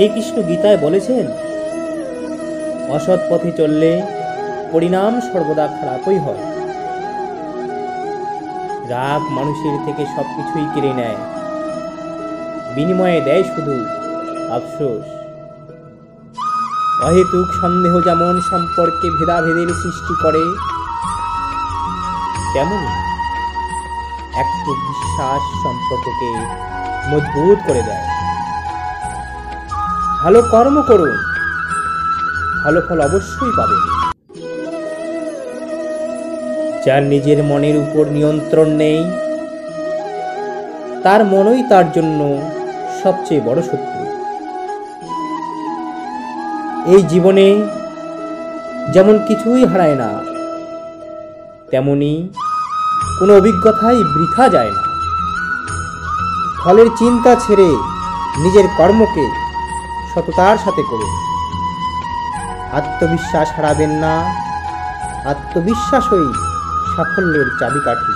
শ্রীকৃষ্ণ গীতায় বলেছেন, অসৎ পথে চললে পরিণাম সর্বদা খারাপই হয়। রাগ মানুষের থেকে সবকিছুই কেড়ে নেয়, বিনিময়ে দেয় শুধু আফসোস। অহেতুক সন্দেহ যেমন সম্পর্কে ভেদাভেদের সৃষ্টি করে, তেমনি একটু বিশ্বাস সম্পর্ককে মজবুত করে দেয়। ভালো কর্ম করুন, ভালো ফল অবশ্যই পাবেন। যার নিজের মনের উপর নিয়ন্ত্রণ নেই, তার মনই তার জন্য সবচেয়ে বড় শত্রু। এই জীবনে যেমন কিছুই হারায় না, তেমনি কোনো অভিজ্ঞতাই বৃথা যায় না। ফলের চিন্তা ছেড়ে নিজের কর্মকে সততার সাথে করুন। আত্মবিশ্বাস হারাবেন না, আত্মবিশ্বাসই সাফল্যের চাবিকাঠি।